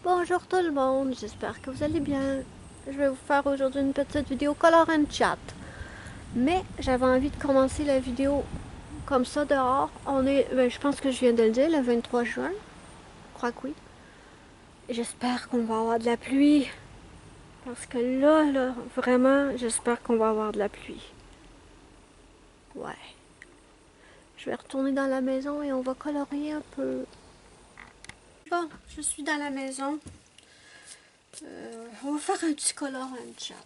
Bonjour tout le monde, j'espère que vous allez bien. Je vais vous faire aujourd'hui une petite vidéo color and chat. Mais j'avais envie de commencer la vidéo comme ça dehors. Je pense que je viens de le dire, le 23 juin. Je crois que oui. J'espère qu'on va avoir de la pluie. Parce que là, vraiment, j'espère qu'on va avoir de la pluie. Ouais. Je vais retourner dans la maison et on va colorier un peu. Bon, je suis dans la maison. On va faire un petit color and chat.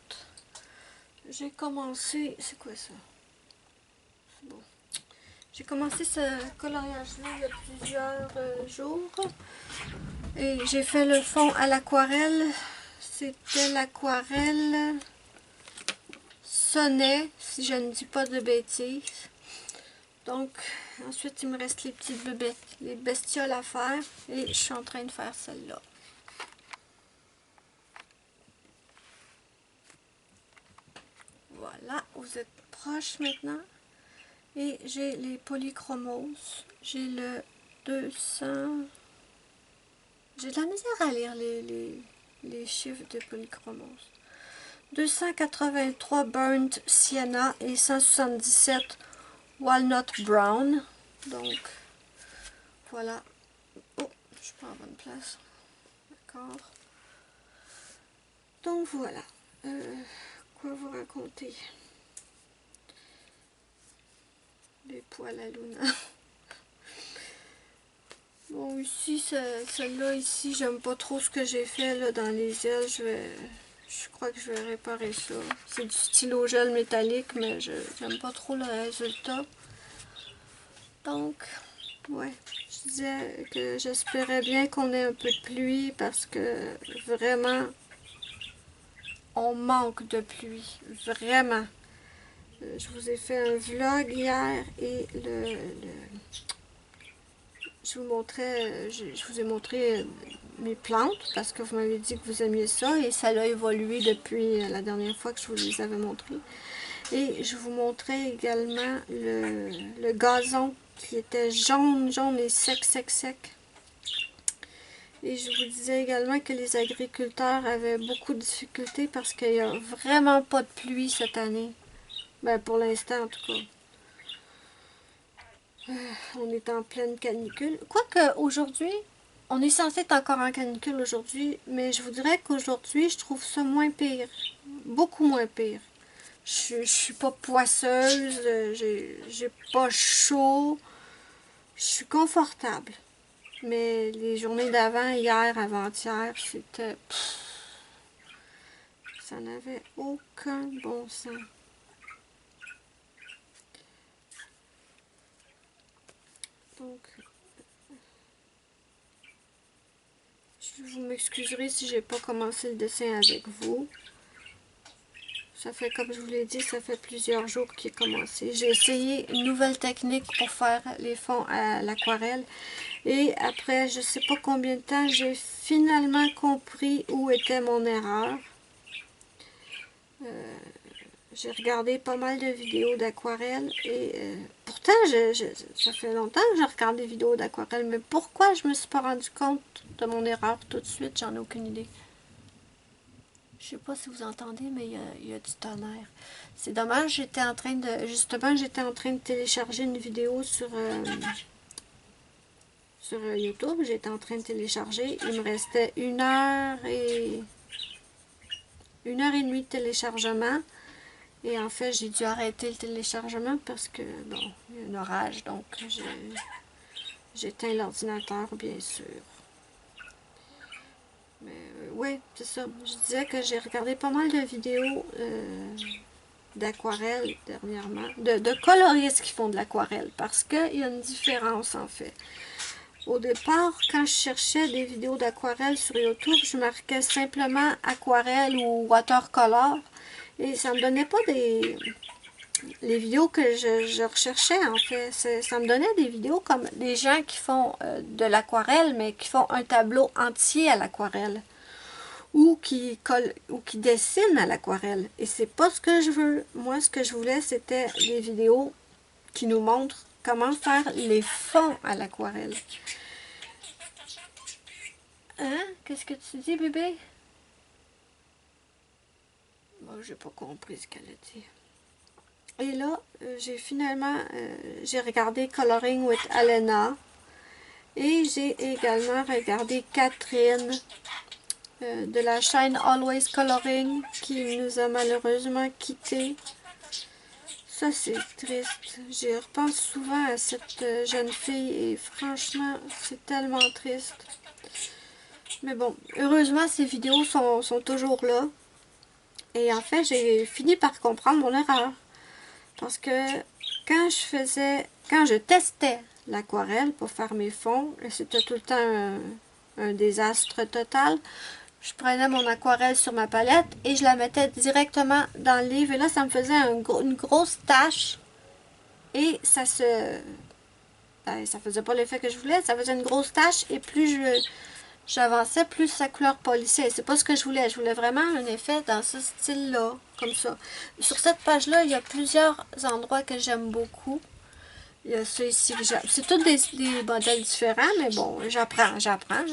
J'ai commencé... C'est quoi ça? C'est bon. J'ai commencé ce coloriage-là il y a plusieurs jours. Et j'ai fait le fond à l'aquarelle. C'était l'aquarelle Sonnet, si je ne dis pas de bêtises. Donc, ensuite, il me reste les petites bébêtes, les bestioles à faire. Et je suis en train de faire celle-là. Voilà, vous êtes proche maintenant. Et j'ai les polychromoses. J'ai le 200... J'ai de la misère à lire les chiffres de polychromose. 283 Burnt Sienna et 177 Walnut Brown. Donc, voilà. Oh, je suis pas en bonne place. D'accord. Donc, voilà. Quoi vous raconter? Les poils à Luna. Bon, ici, celle-là, ici, j'aime pas trop ce que j'ai fait là, dans les ailes. Je crois que je vais réparer ça. C'est du stylo gel métallique, mais je n'aime pas trop le résultat. Donc, ouais, je disais que j'espérais bien qu'on ait un peu de pluie parce que vraiment, on manque de pluie. Vraiment. Je vous ai fait un vlog hier et je vous ai montré mes plantes parce que vous m'avez dit que vous aimiez ça et ça a évolué depuis la dernière fois que je vous les avais montrées. Et je vous montrais également le gazon qui était jaune, jaune et sec, sec, sec. Et je vous disais également que les agriculteurs avaient beaucoup de difficultés parce qu'il n'y a vraiment pas de pluie cette année. Ben pour l'instant en tout cas. On est en pleine canicule. Quoique aujourd'hui, on est censé être encore en canicule aujourd'hui, mais je vous dirais qu'aujourd'hui, je trouve ça moins pire. Beaucoup moins pire. Je suis pas poisseuse, j'ai pas chaud, je suis confortable. Mais les journées d'avant, hier, avant-hier, c'était... Ça n'avait aucun bon sens. Donc, vous m'excuserez si j'ai pas commencé le dessin avec vous. Ça fait, comme je vous l'ai dit, ça fait plusieurs jours qu'il est commencé. J'ai essayé une nouvelle technique pour faire les fonds à l'aquarelle. Et après, je sais pas combien de temps, j'ai finalement compris où était mon erreur. J'ai regardé pas mal de vidéos d'aquarelle et pourtant, ça fait longtemps que je regarde des vidéos d'aquarelle, mais pourquoi je me suis pas rendu compte de mon erreur tout de suite, j'en ai aucune idée. Je sais pas si vous entendez, mais il y a du tonnerre. C'est dommage, j'étais en train de télécharger une vidéo sur YouTube. J'étais en train de télécharger. Il me restait 1 heure et demie de téléchargement. Et en fait, j'ai dû arrêter le téléchargement parce que, bon, il y a un orage, donc j'éteins l'ordinateur, bien sûr. Mais oui, c'est ça. Je disais que j'ai regardé pas mal de vidéos d'aquarelle dernièrement, de coloristes qui font de l'aquarelle, parce qu'il y a une différence en fait. Au départ, quand je cherchais des vidéos d'aquarelle sur YouTube, je marquais simplement aquarelle ou watercolor, et ça me donnait pas les vidéos que je recherchais en fait. Ça me donnait des vidéos comme des gens qui font de l'aquarelle, mais qui font un tableau entier à l'aquarelle. Ou qui dessinent à l'aquarelle. Et c'est pas ce que je veux. Moi, ce que je voulais, c'était des vidéos qui nous montrent comment faire les fonds à l'aquarelle. Hein? Qu'est-ce que tu dis, bébé? Moi, j'ai pas compris ce qu'elle a dit. Et là, j'ai finalement, j'ai regardé Coloring with Alena. Et j'ai également regardé Catherine de la chaîne Always Coloring qui nous a malheureusement quittés. Ça, c'est triste. J'y repense souvent à cette jeune fille et franchement, c'est tellement triste. Mais bon, heureusement, ces vidéos sont toujours là. Et en fait, j'ai fini par comprendre mon erreur. Parce que quand je testais l'aquarelle pour faire mes fonds, et c'était tout le temps un désastre total, je prenais mon aquarelle sur ma palette et je la mettais directement dans le livre. Et là, ça me faisait une grosse tache. Et ça faisait pas l'effet que je voulais. Ça faisait une grosse tache. Et plus j'avançais, plus sa couleur polissait. C'est pas ce que je voulais. Je voulais vraiment un effet dans ce style-là. Comme ça. Sur cette page-là, il y a plusieurs endroits que j'aime beaucoup. Il y a ceux ici que j'aime. C'est tous des modèles différents, mais bon, j'apprends. Hein.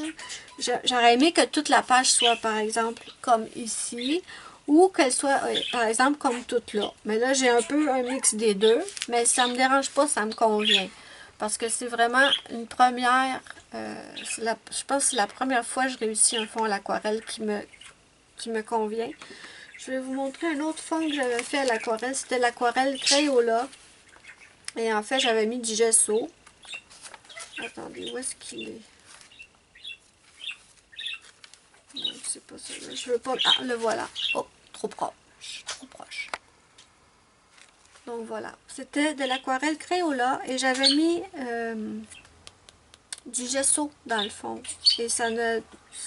J'aurais aimé que toute la page soit, par exemple, comme ici, ou qu'elle soit, par exemple, comme toute là. Mais là, j'ai un peu un mix des deux, mais ça me dérange pas, ça me convient. Parce que c'est vraiment une première, je pense que c'est la première fois que je réussis un fond à l'aquarelle qui me convient. Je vais vous montrer un autre fond que j'avais fait à l'aquarelle. C'était l'aquarelle Crayola. Et en fait, j'avais mis du gesso. Attendez, où est-ce qu'il est? Non, c'est pas ça. Là. Je veux pas... Ah, le voilà. Oh, trop proche. Trop proche. Donc voilà. C'était de l'aquarelle Crayola. Et j'avais mis du gesso dans le fond. Et ça ne...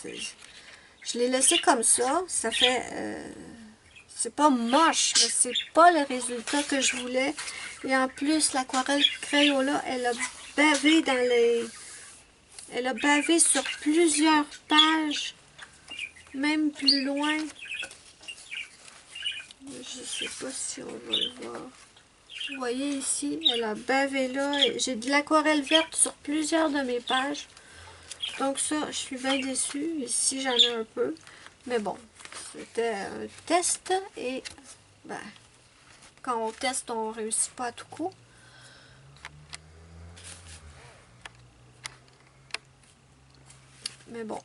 Je l'ai laissé comme ça. Ça fait... c'est pas moche, mais c'est pas le résultat que je voulais. Et en plus, l'aquarelle Crayola, elle a bavé dans les... Elle a bavé sur plusieurs pages, même plus loin. Je sais pas si on va le voir. Vous voyez ici, elle a bavé là. J'ai de l'aquarelle verte sur plusieurs de mes pages. Donc ça, je suis bien déçue. Ici, j'en ai un peu. Mais bon, c'était un test et ben, quand on teste, on réussit pas à tout coup. Mais bon.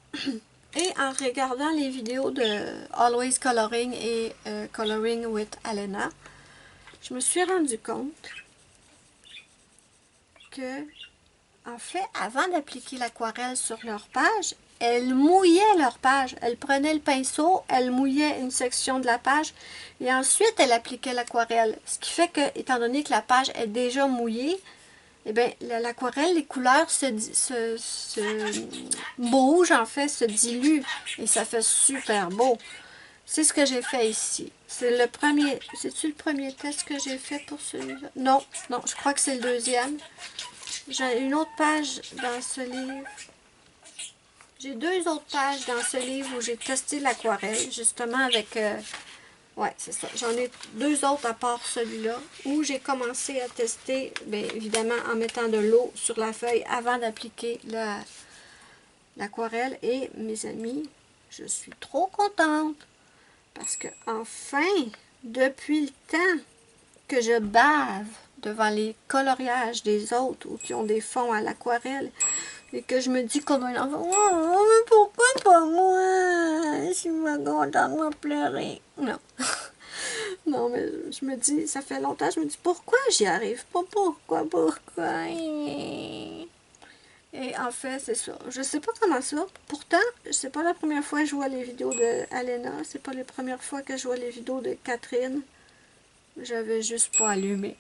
Et en regardant les vidéos de Always Coloring et Coloring with Alena, je me suis rendu compte que, en fait, avant d'appliquer l'aquarelle sur leur page, elles mouillaient leur page. Elles prenaient le pinceau, elles mouillaient une section de la page et ensuite elles appliquaient l'aquarelle. Ce qui fait que, étant donné que la page est déjà mouillée, eh bien, l'aquarelle, les couleurs se bougent, en fait, se diluent. Et ça fait super beau. C'est ce que j'ai fait ici. C'est le premier... C'est-tu le premier test que j'ai fait pour celui-là? Non, non, je crois que c'est le deuxième. J'ai une autre page dans ce livre. J'ai deux autres pages dans ce livre où j'ai testé l'aquarelle, justement avec... ouais, c'est ça. J'en ai deux autres à part celui-là, où j'ai commencé à tester, bien évidemment, en mettant de l'eau sur la feuille avant d'appliquer l'aquarelle. Et mes amis, je suis trop contente, parce que enfin, depuis le temps que je bave devant les coloriages des autres, ou qui ont des fonds à l'aquarelle, et que je me dis comme un enfant, oh, mais pourquoi pas moi? Je suis pas contente, de pleurer. Non. Non, mais je me dis, ça fait longtemps, je me dis, pourquoi j'y arrive pas? Pourquoi? Et en fait, c'est ça. Je sais pas comment ça. Pourtant, c'est pas la première fois que je vois les vidéos de Alena. C'est pas la première fois que je vois les vidéos de Catherine. J'avais juste pas allumé.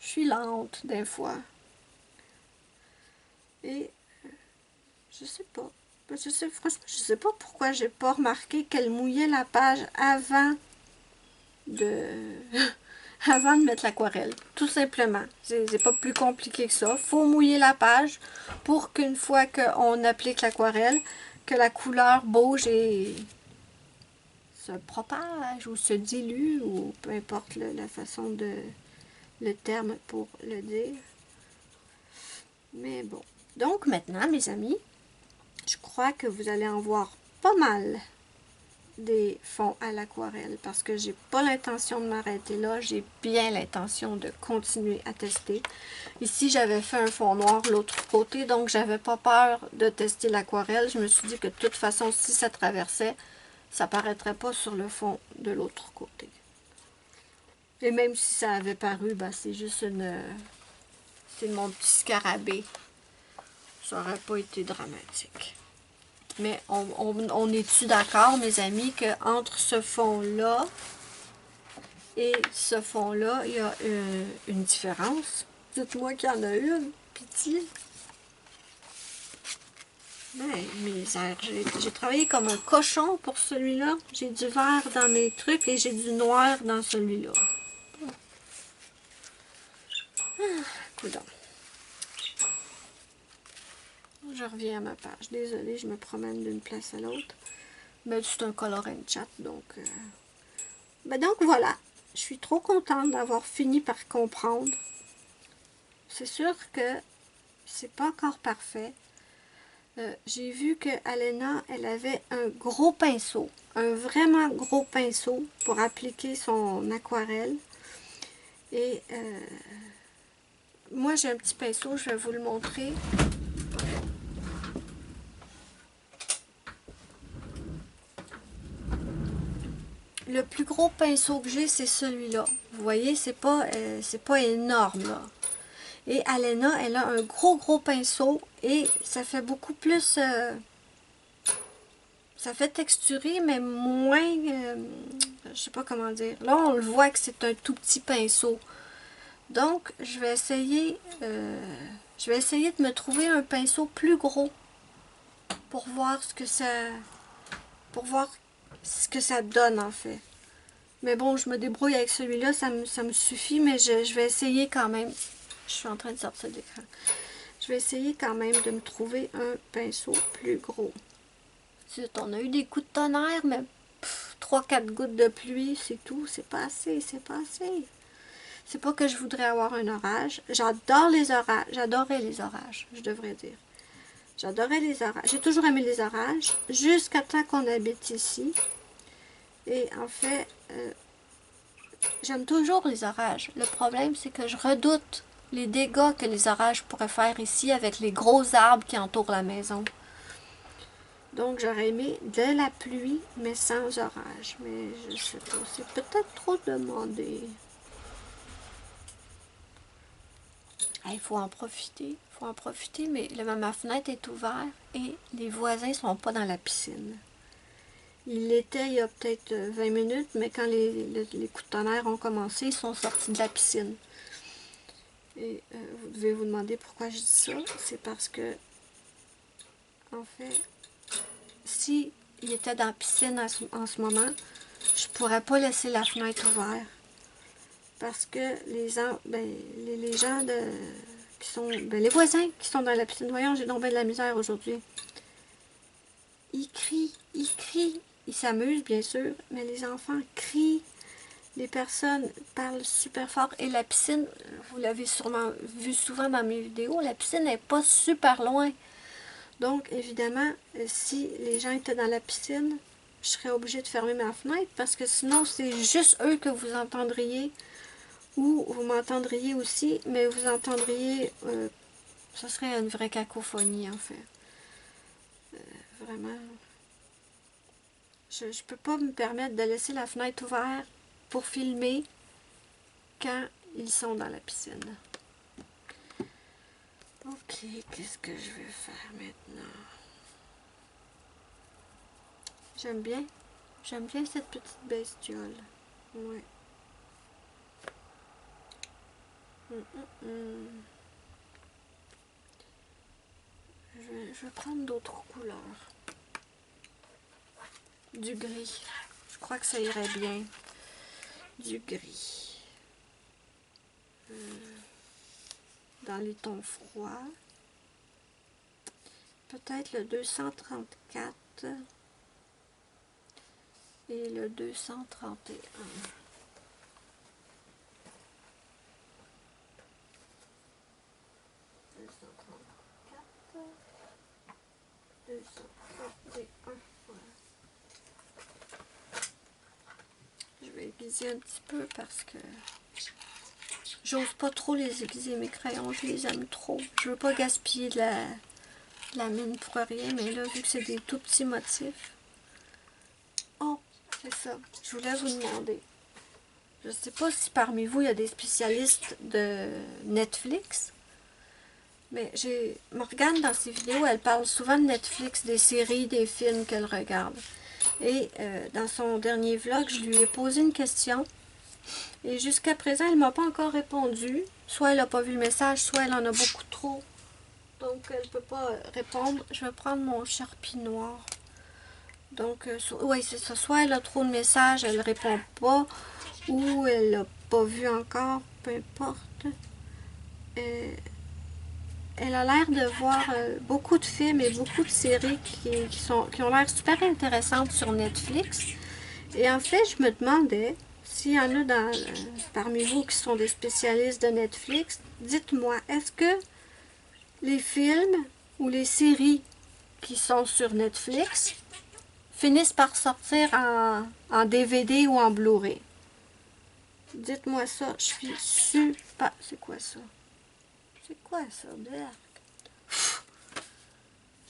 Je suis lente, des fois. Et je sais pas. Franchement, je sais pas pourquoi j'ai pas remarqué qu'elle mouillait la page avant de avant de mettre l'aquarelle. Tout simplement. C'est pas plus compliqué que ça. Faut mouiller la page pour qu'une fois qu'on applique l'aquarelle, que la couleur bouge et se propage ou se dilue ou peu importe la façon de le terme pour le dire. Mais bon. Donc maintenant, mes amis, je crois que vous allez en voir pas mal des fonds à l'aquarelle parce que j'ai pas l'intention de m'arrêter là, j'ai bien l'intention de continuer à tester. Ici, j'avais fait un fond noir de l'autre côté, donc j'avais pas peur de tester l'aquarelle. Je me suis dit que de toute façon, si ça traversait, ça paraîtrait pas sur le fond de l'autre côté. Et même si ça avait paru, ben, c'est juste c'est mon petit scarabée. Ça aurait pas été dramatique. Mais on est-tu d'accord, mes amis, qu'entre ce fond-là et ce fond-là, il y a une différence? Dites-moi qu'il y en a une, pitié. Mais misère, j'ai travaillé comme un cochon pour celui-là. J'ai du vert dans mes trucs et j'ai du noir dans celui-là. Coudonc. Je reviens à ma page. Désolée, je me promène d'une place à l'autre. Mais c'est un color and chat, donc... Ben donc voilà, je suis trop contente d'avoir fini par comprendre. C'est sûr que c'est pas encore parfait. J'ai vu que Alena, elle avait un gros pinceau, un vraiment gros pinceau pour appliquer son aquarelle. Et moi j'ai un petit pinceau, je vais vous le montrer. Le plus gros pinceau que j'ai, c'est celui-là. Vous voyez, c'est pas énorme, là. Et Alena, elle a un gros pinceau et ça fait beaucoup plus... ça fait texturer, mais moins... je sais pas comment dire. Là, on le voit que c'est un tout petit pinceau. Donc, je vais essayer de me trouver un pinceau plus gros pour voir ce que ça donne, en fait. Mais bon, je me débrouille avec celui-là, ça me suffit, mais je vais essayer quand même. Je suis en train de sortir de l'écran. Je vais essayer quand même de me trouver un pinceau plus gros. On a eu des coups de tonnerre, mais 3-4 gouttes de pluie, c'est tout. C'est pas assez, c'est pas assez. C'est pas que je voudrais avoir un orage. J'adore les orages. J'adorais les orages, je devrais dire. J'adorais les orages. J'ai toujours aimé les orages, jusqu'à temps qu'on habite ici. Et en fait, j'aime toujours les orages. Le problème, c'est que je redoute les dégâts que les orages pourraient faire ici avec les gros arbres qui entourent la maison. Donc, j'aurais aimé de la pluie, mais sans orage. Mais je sais pas, c'est peut-être trop demandé. Il faut en profiter. Il faut en profiter, mais ma fenêtre est ouverte et les voisins ne sont pas dans la piscine. Il l'était il y a peut-être 20 minutes, mais quand les coups de tonnerre ont commencé, ils sont sortis de la piscine. Et vous devez vous demander pourquoi je dis ça. C'est parce que, en fait, si il était dans la piscine en ce moment, je pourrais pas laisser la fenêtre ouverte. Parce que les gens qui sont, les voisins qui sont dans la piscine, voyons, j'ai donc bien de la misère aujourd'hui. Ils crient, ils s'amusent bien sûr, mais les enfants crient. Les personnes parlent super fort et la piscine, vous l'avez sûrement vu souvent dans mes vidéos, la piscine n'est pas super loin. Donc évidemment, si les gens étaient dans la piscine, je serais obligée de fermer ma fenêtre parce que sinon c'est juste eux que vous entendriez ou vous m'entendriez aussi, mais vous entendriez, ça serait une vraie cacophonie en fait. Vraiment, je ne peux pas me permettre de laisser la fenêtre ouverte pour filmer quand ils sont dans la piscine. Ok, qu'est-ce que je vais faire maintenant? J'aime bien cette petite bestiole. Ouais. Je vais prendre d'autres couleurs. Du gris. Je crois que ça irait bien. Du gris. Dans les tons froids. Peut-être le 234 et le 231. 261. Voilà. Je vais aiguiser un petit peu parce que j'ose pas trop les aiguiser, mes crayons, je les aime trop. Je veux pas gaspiller de la mine pour rien, mais là, vu que c'est des tout petits motifs. Oh, c'est ça. Je voulais vous demander. Je sais pas si parmi vous, il y a des spécialistes de Netflix. Mais Morgane, dans ses vidéos, elle parle souvent de Netflix, des séries, des films qu'elle regarde. Et dans son dernier vlog, je lui ai posé une question. Et jusqu'à présent, elle ne m'a pas encore répondu. Soit elle n'a pas vu le message, soit elle en a beaucoup trop. Donc, elle ne peut pas répondre. Je vais prendre mon Sharpie noir. Donc, oui, c'est ça. Soit elle a trop de messages, elle ne répond pas. Ou elle l'a pas vu encore. Peu importe. Elle a l'air de voir beaucoup de films et beaucoup de séries qui ont l'air super intéressantes sur Netflix. Et en fait, je me demandais s'il y en a parmi vous qui sont des spécialistes de Netflix, dites-moi, est-ce que les films ou les séries qui sont sur Netflix finissent par sortir en DVD ou en Blu-ray? Dites-moi ça, je suis super... C'est quoi ça? C'est quoi ça?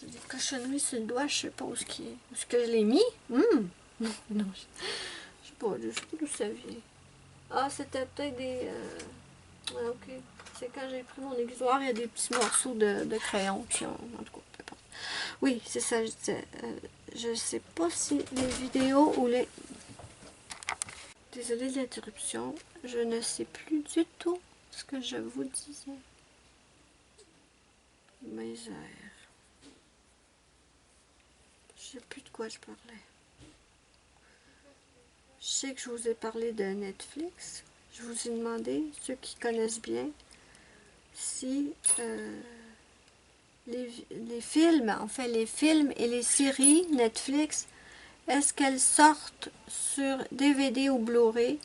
J'ai des cochonneries sur le doigt, je sais pas où est-ce que je l'ai mis. Non, je sais pas d'où ça vient. Ah, c'était peut-être des... Ah, ok. C'est quand j'ai pris mon aiguisoir, il y a des petits morceaux de crayon qui ont... En tout cas, peu importe. Oui, c'est ça, je disais. Je sais pas si les vidéos ou les... Désolée de l'interruption. Je ne sais plus du tout ce que je vous disais. Misère. Je sais plus de quoi je parlais. Je sais que je vous ai parlé de Netflix. Je vous ai demandé, ceux qui connaissent bien, si les films, en fait les films et les séries Netflix, est-ce qu'elles sortent sur DVD ou Blu-ray?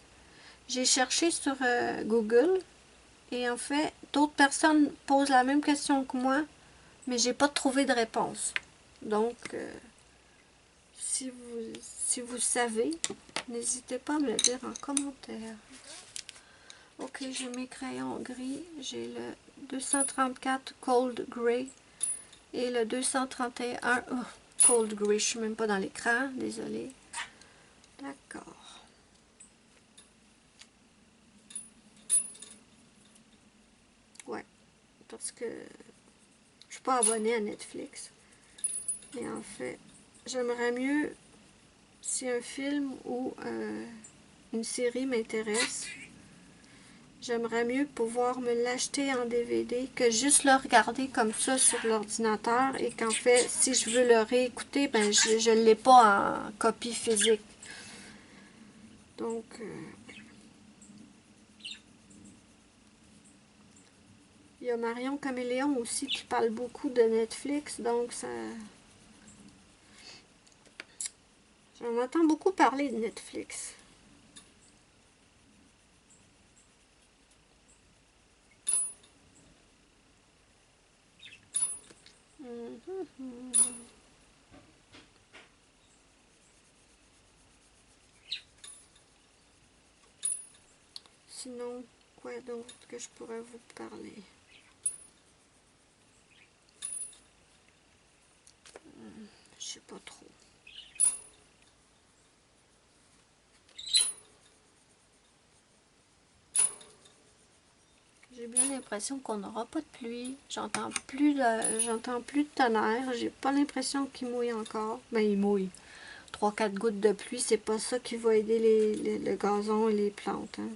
J'ai cherché sur Google et en fait, d'autres personnes posent la même question que moi, mais j'ai pas trouvé de réponse. Donc, si vous savez, n'hésitez pas à me le dire en commentaire. Ok, j'ai mes crayons gris. J'ai le 234 Cold Gray et le 231 Cold Gray. Je suis même pas dans l'écran, désolé. D'accord. Ouais, parce que je suis pas abonnée à Netflix. Et en fait, j'aimerais mieux si un film ou une série m'intéresse. J'aimerais mieux pouvoir me l'acheter en DVD que juste le regarder comme ça sur l'ordinateur et qu'en fait, si je veux le réécouter, ben je ne l'ai pas en copie physique. Donc, il y a Marion Caméléon aussi qui parle beaucoup de Netflix, donc ça... J'en entends beaucoup parler de Netflix. Sinon, quoi d'autre que je pourrais vous parler? Je sais pas trop. J'ai bien l'impression qu'on n'aura pas de pluie. J'entends plus de tonnerre. J'ai pas l'impression qu'il mouille encore. Ben, il mouille. 3-4 gouttes de pluie, c'est pas ça qui va aider le gazon et les plantes. Hein.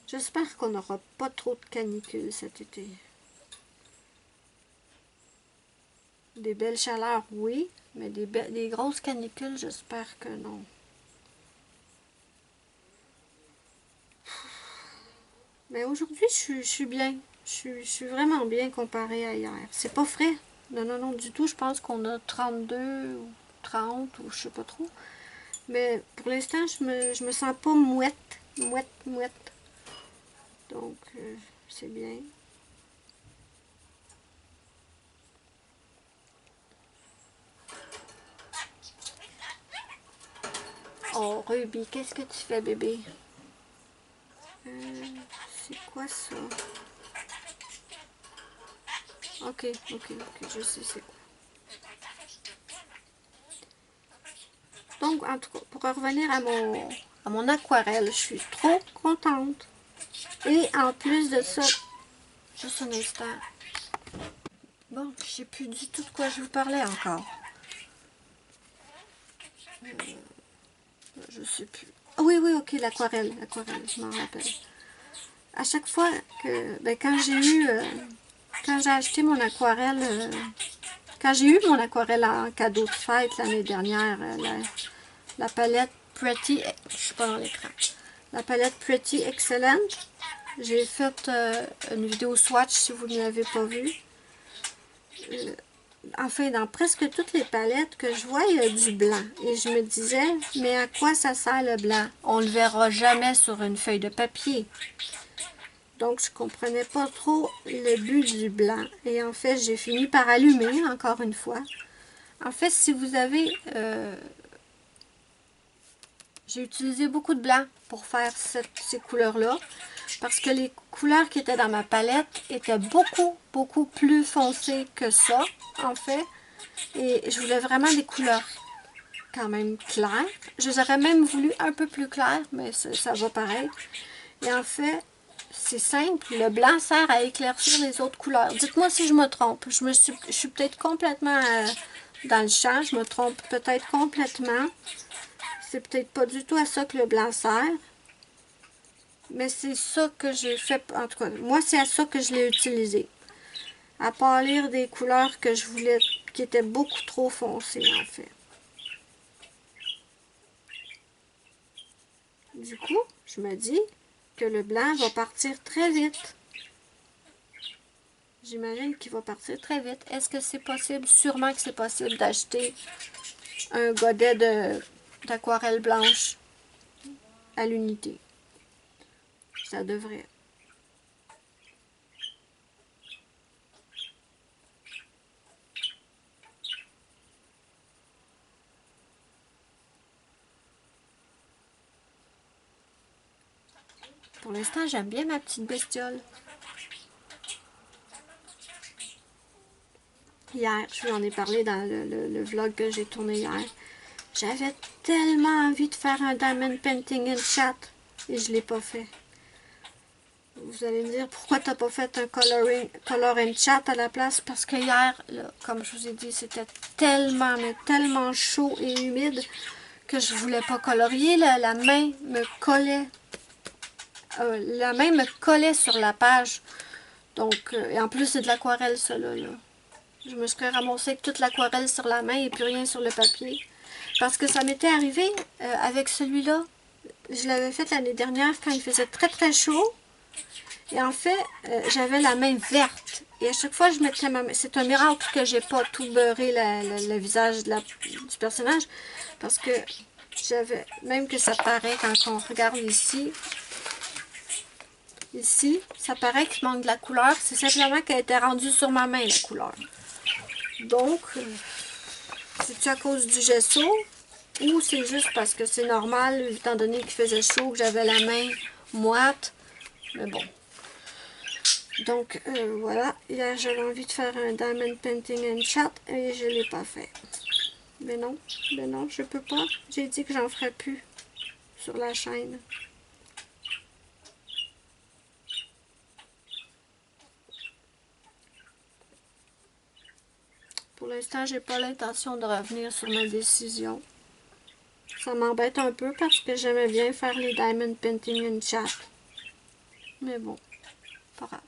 J'espère qu'on n'aura pas trop de canicules cet été. Des belles chaleurs, oui, mais des grosses canicules, j'espère que non. Mais aujourd'hui, je suis bien. Je suis vraiment bien comparé à hier. C'est pas frais. Non, non, non, du tout. Je pense qu'on a 32 ou 30 ou je sais pas trop. Mais pour l'instant, je me sens pas mouette. Mouette, mouette. Donc, c'est bien. Oh, Ruby, qu'est-ce que tu fais, bébé? C'est quoi ça? Ok, je sais c'est quoi. Donc, en tout cas, pour revenir à mon aquarelle, je suis trop contente. Et en plus de ça, juste un instant. Bon, je sais plus du tout de quoi je vous parlais encore. Je sais plus. Oui, ok, l'aquarelle, je m'en rappelle. À chaque fois que, ben, quand j'ai acheté mon aquarelle, quand j'ai eu mon aquarelle en cadeau de fête l'année dernière, la palette Pretty, je suis pas dans l'écran, la palette Pretty Excellent, j'ai fait une vidéo swatch si vous ne l'avez pas vue. Enfin, dans presque toutes les palettes que je vois, il y a du blanc. Et je me disais, mais à quoi ça sert le blanc? On ne le verra jamais sur une feuille de papier. Donc, je comprenais pas trop le but du blanc. Et en fait, j'ai fini par allumer, encore une fois. En fait, si vous avez... j'ai utilisé beaucoup de blanc pour faire ces couleurs-là. Parce que les couleurs qui étaient dans ma palette étaient beaucoup plus foncées que ça, en fait. Et je voulais vraiment des couleurs quand même claires. Je les aurais même voulu un peu plus claires, mais ça va pareil. Et en fait, c'est simple, le blanc sert à éclaircir les autres couleurs. Dites-moi si je me trompe. Je suis peut-être complètement dans le champ, je me trompe peut-être complètement. C'est peut-être pas du tout à ça que le blanc sert. Mais c'est ça que j'ai fait, en tout cas, moi c'est à ça que je l'ai utilisé. À pâlir des couleurs que je voulais, qui étaient beaucoup trop foncées en fait. Du coup, je me dis que le blanc va partir très vite. J'imagine qu'il va partir très vite. Est-ce que c'est possible? Sûrement que c'est possible d'acheter un godet d'aquarelle blanche à l'unité. Ça devrait. Pour l'instant, j'aime bien ma petite bestiole. Hier, je vous en ai parlé dans le vlog que j'ai tourné hier. J'avais tellement envie de faire un diamond painting in chat et je ne l'ai pas fait. Vous allez me dire pourquoi tu n'as pas fait un color in chat à la place? Parce que hier, là, comme je vous ai dit, c'était tellement, mais tellement chaud et humide que je voulais pas colorier. La main me collait. La main me collait sur la page. Donc, et en plus, c'est de l'aquarelle, ça, là. Je me serais ramassée avec toute l'aquarelle sur la main et plus rien sur le papier. Parce que ça m'était arrivé avec celui-là. Je l'avais fait l'année dernière quand il faisait très chaud. Et en fait, j'avais la main verte. Et à chaque fois, je mettais ma main. C'est un miracle que j'ai pas tout beurré le visage du personnage. Parce que j'avais, même que ça paraît quand on regarde ici. Ici, ça paraît qu'il manque de la couleur. C'est simplement qu'elle était rendue sur ma main, la couleur. Donc, c'est-tu à cause du gesso? Ou c'est juste parce que c'est normal, étant donné qu'il faisait chaud, que j'avais la main moite. Mais bon. Donc, voilà. Hier, j'avais envie de faire un diamond painting and chat et je ne l'ai pas fait. Mais non, je peux pas. J'ai dit que j'en ferais plus sur la chaîne. Pour l'instant, j'ai pas l'intention de revenir sur ma décision. Ça m'embête un peu parce que j'aimais bien faire les diamond painting and chat. Mais bon, pas grave.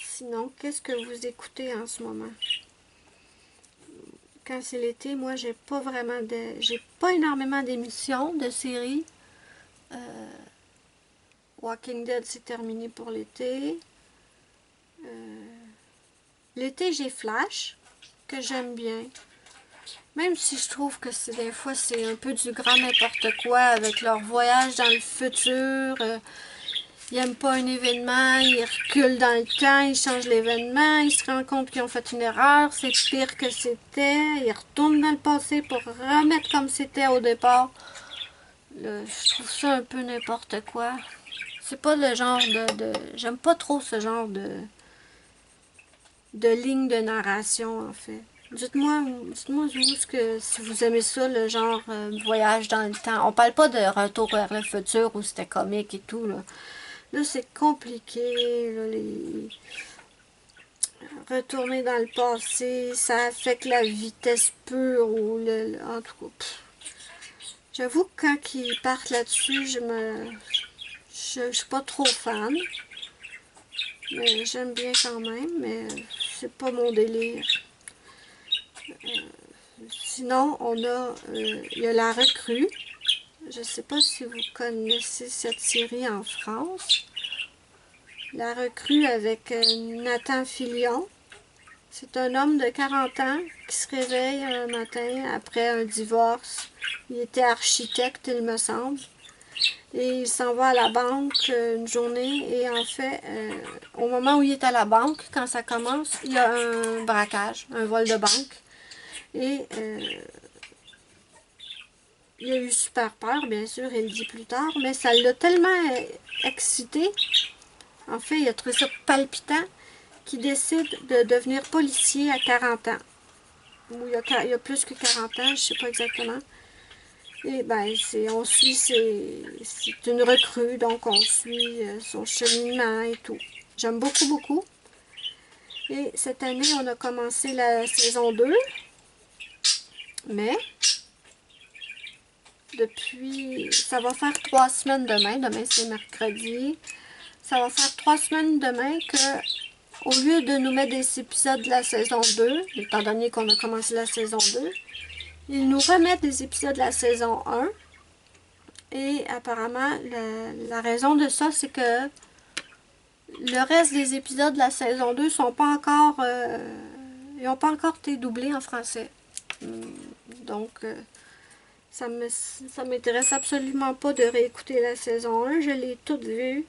Sinon, qu'est-ce que vous écoutez en ce moment? quand c'est l'été, moi, j'ai pas énormément d'émissions, de séries. Walking Dead, c'est terminé pour l'été. L'été, j'ai Flash, que j'aime bien. Même si je trouve que des fois, c'est un peu du grand n'importe quoi avec leur voyage dans le futur. Ils n'aiment pas un événement, ils reculent dans le temps, ils changent l'événement, ils se rendent compte qu'ils ont fait une erreur, c'est pire que c'était, ils retournent dans le passé pour remettre comme c'était au départ. Je trouve ça un peu n'importe quoi. C'est pas le genre j'aime pas trop ce genre de ligne de narration, en fait. Dites-moi vous si vous aimez ça, le genre voyage dans le temps. On parle pas de Retour vers le futur où c'était comique et tout, là. Là, c'est compliqué, là, retourner dans le passé, ça affecte la vitesse pure ou en tout cas. J'avoue que quand ils partent là-dessus, je suis pas trop fan. Mais j'aime bien quand même, mais c'est pas mon délire. Sinon, il y a La Recrue. Je sais pas si vous connaissez cette série en France. La Recrue avec Nathan Fillion. C'est un homme de 40 ans qui se réveille un matin après un divorce. Il était architecte, il me semble. Et il s'en va à la banque une journée et en fait, au moment où il est à la banque, quand ça commence, il y a un braquage, un vol de banque. Et il a eu super peur, bien sûr, il le dit plus tard, mais ça l'a tellement excité. En fait, il a trouvé ça palpitant qu'il décide de devenir policier à 40 ans. Ou il y a plus que 40 ans, je ne sais pas exactement. Et ben, on suit, c'est une recrue, donc on suit son cheminement et tout. J'aime beaucoup, beaucoup. Et cette année, on a commencé la saison 2. Mais, ça va faire 3 semaines demain. Demain, c'est mercredi. Ça va faire 3 semaines demain que, au lieu de nous mettre des épisodes de la saison 2, étant donné qu'on a commencé la saison 2, ils nous remettent des épisodes de la saison 1. Et apparemment, la raison de ça, c'est que le reste des épisodes de la saison 2 sont pas encore... ils n'ont pas encore été doublés en français. Donc, ça m'intéresse absolument pas de réécouter la saison 1. Je l'ai toute vue.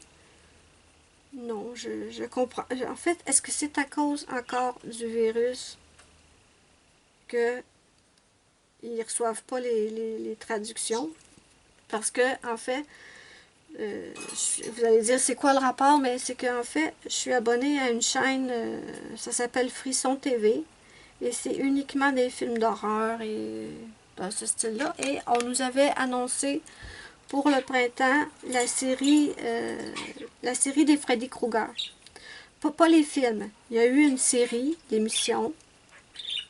Non, je comprends. En fait, est-ce que c'est à cause encore du virus que ils reçoivent pas les traductions? Parce que, en fait, vous allez dire c'est quoi le rapport, mais c'est qu'en fait, je suis abonnée à une chaîne, ça s'appelle Frisson TV, et c'est uniquement des films d'horreur et dans ce style-là. Et on nous avait annoncé pour le printemps la série des Freddy Krueger. Pas les films, il y a eu une série d'émissions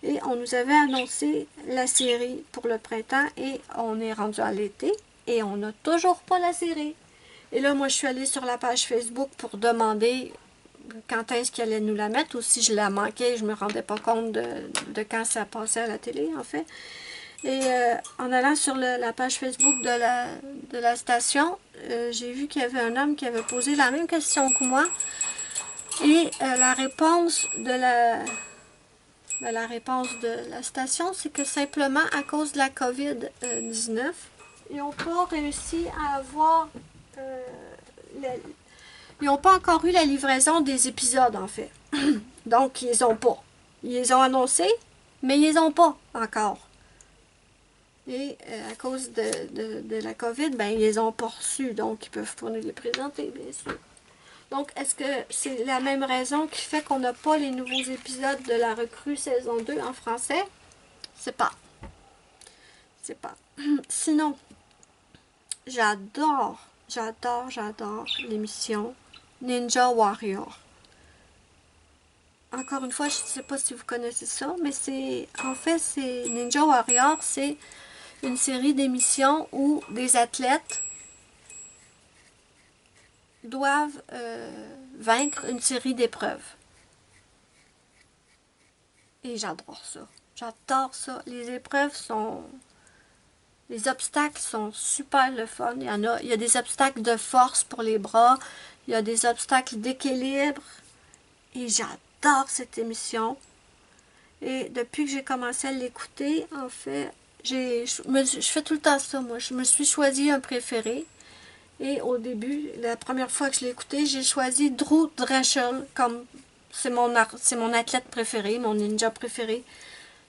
et on nous avait annoncé la série pour le printemps et on est rendu à l'été et on n'a toujours pas la série. Et là, moi, je suis allée sur la page Facebook pour demander quand est-ce qu'elle allait nous la mettre, ou si je la manquais, je me rendais pas compte de quand ça passait à la télé, en fait. Et en allant sur la page Facebook de la station, j'ai vu qu'il y avait un homme qui avait posé la même question que moi. Et la réponse de la station, c'est que simplement à cause de la COVID-19, ils n'ont pas réussi à avoir... ils n'ont pas encore eu la livraison des épisodes, en fait. Donc, ils les ont pas. Ils les ont annoncés, mais ils les ont pas encore. Et à cause de la COVID, ben, ils les ont pas reçus, donc ils peuvent pas nous les présenter, bien sûr. Donc, est-ce que c'est la même raison qui fait qu'on n'a pas les nouveaux épisodes de La Recrue saison 2 en français? C'est pas. C'est pas. Sinon, j'adore l'émission Ninja Warrior. Encore une fois, je ne sais pas si vous connaissez ça, mais en fait, c'est Ninja Warrior, c'est une série d'émissions où des athlètes doivent vaincre une série d'épreuves. Et j'adore ça. J'adore ça. Les épreuves sont... Les obstacles sont super le fun. Il y a des obstacles de force pour les bras. Il y a des obstacles d'équilibre. Et j'adore cette émission. Et depuis que j'ai commencé à l'écouter, en fait, je fais tout le temps ça, moi. Je me suis choisi un préféré. Et au début, la première fois que je l'ai écouté, j'ai choisi Drew Drechsel comme c'est mon athlète préféré, mon ninja préféré.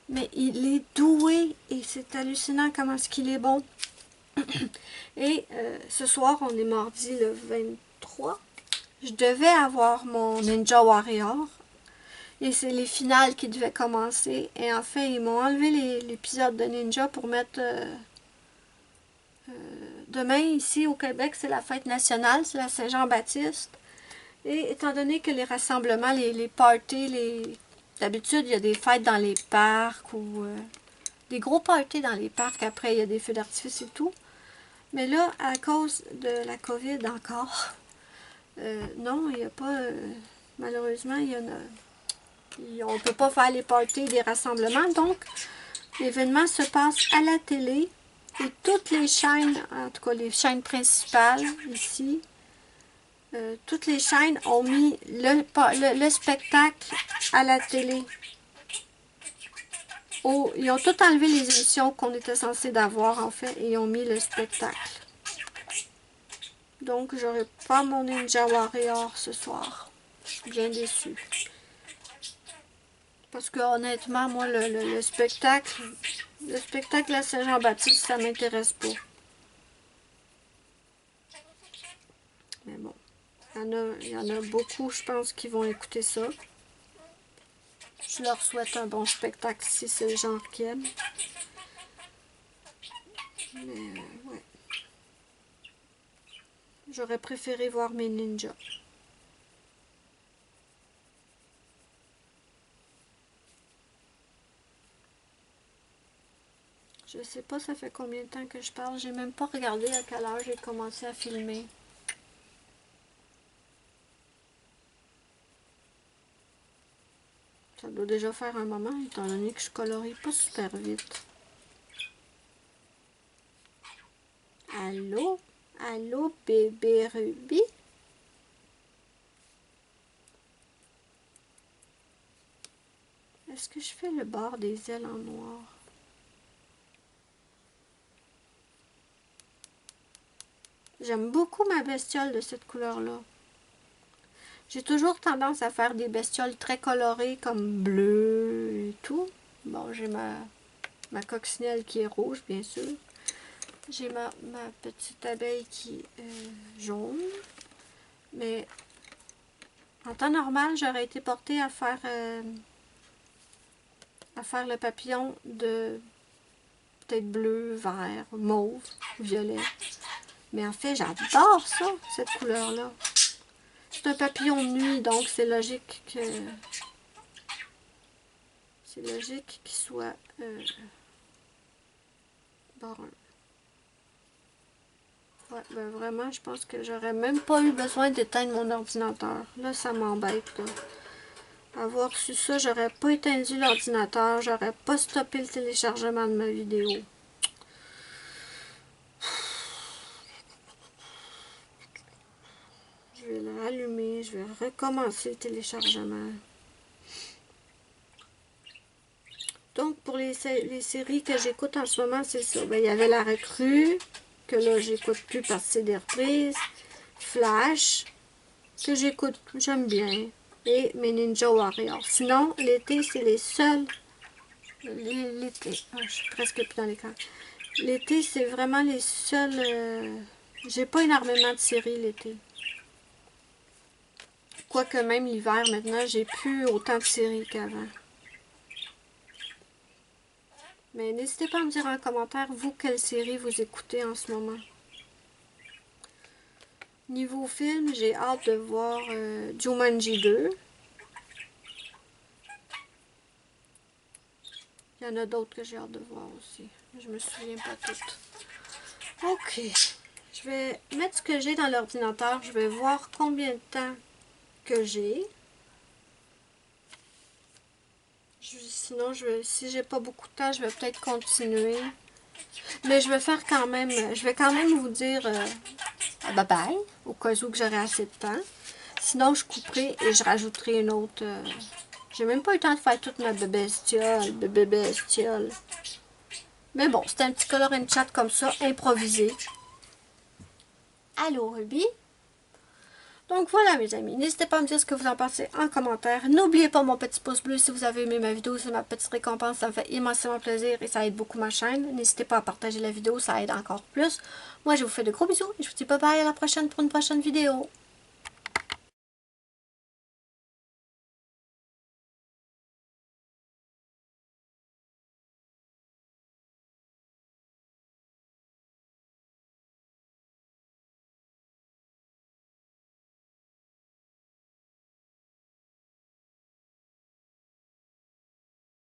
Mais il est doué et c'est hallucinant comment est-ce qu'il est bon. Et ce soir, on est mardi le 23. Je devais avoir mon Ninja Warrior. Et c'est les finales qui devaient commencer. Et en fait, ils m'ont enlevé l'épisode de Ninja pour mettre... demain, ici au Québec, c'est la fête nationale, c'est la Saint-Jean-Baptiste. Et étant donné que les rassemblements, les parties, d'habitude, il y a des fêtes dans les parcs ou des gros parties dans les parcs. Après, il y a des feux d'artifice et tout. Mais là, à cause de la COVID encore, non, il n'y a pas... malheureusement, on ne peut pas faire les parties des rassemblements. Donc, l'événement se passe à la télé. Et toutes les chaînes, en tout cas les chaînes principales ici, toutes les chaînes ont mis le spectacle à la télé. Ils ont tout enlevé les émissions qu'on était censé d'avoir en fait et ils ont mis le spectacle. Donc j'aurai pas mon Ninja Warrior ce soir. Je suis bien déçue. Parce que honnêtement, moi le spectacle à Saint-Jean-Baptiste, ça m'intéresse pas. Mais bon. Il y en a beaucoup, je pense, qui vont écouter ça. Je leur souhaite un bon spectacle si c'est le genre qu'ils aiment. Mais, ouais. J'aurais préféré voir mes ninjas. Je sais pas, ça fait combien de temps que je parle. J'ai même pas regardé à quelle heure j'ai commencé à filmer. Ça doit déjà faire un moment, étant donné que je colorie pas super vite. Allô? Allô, bébé Ruby? Est-ce que je fais le bord des ailes en noir? J'aime beaucoup ma bestiole de cette couleur-là. J'ai toujours tendance à faire des bestioles très colorées comme bleu et tout. Bon, j'ai ma coccinelle qui est rouge, bien sûr. J'ai ma petite abeille qui est jaune. Mais en temps normal, j'aurais été portée à faire le papillon de peut-être bleu, vert, mauve, violet. Mais en fait, j'adore ça, cette couleur-là. C'est un papillon de nuit, donc c'est logique qu'il soit brun. Ouais, ben vraiment, je pense que j'aurais même pas eu besoin d'éteindre mon ordinateur. Là, ça m'embête, là. Avoir su ça, j'aurais pas éteint l'ordinateur, j'aurais pas stoppé le téléchargement de ma vidéo. Je vais le rallumer, je vais recommencer le téléchargement. Donc, pour les séries que j'écoute en ce moment, c'est ça. Ben, il y avait La Recrue, que là, j'écoute plus parce que c'est des reprises. Flash, que j'écoute, j'aime bien. Et mes Ninja Warriors. Sinon, l'été, c'est les seuls. L'été, je suis presque plus dans l'écran. L'été, c'est vraiment les seuls. J'ai pas énormément de séries l'été. Quoique même l'hiver, maintenant, j'ai plus autant de séries qu'avant. Mais n'hésitez pas à me dire en commentaire, vous, quelle série vous écoutez en ce moment. Niveau film, j'ai hâte de voir Jumanji 2. Il y en a d'autres que j'ai hâte de voir aussi. Je me souviens pas toutes. Ok. Je vais mettre ce que j'ai dans l'ordinateur. Je vais voir combien de temps que j'ai. Sinon, si j'ai pas beaucoup de temps, je vais peut-être continuer. Mais je vais faire quand même, je vais quand même vous dire bye bye, au cas où que j'aurai assez de temps. Sinon, je couperai et je rajouterai une autre. J'ai même pas eu le temps de faire toute ma bestiole. Mais bon, c'était un petit color and chat comme ça, improvisé. Allô, Ruby? Donc voilà mes amis, n'hésitez pas à me dire ce que vous en pensez en commentaire. N'oubliez pas mon petit pouce bleu si vous avez aimé ma vidéo, c'est ma petite récompense, ça me fait immensément plaisir et ça aide beaucoup ma chaîne. N'hésitez pas à partager la vidéo, ça aide encore plus. Moi je vous fais de gros bisous et je vous dis bye bye à la prochaine pour une prochaine vidéo.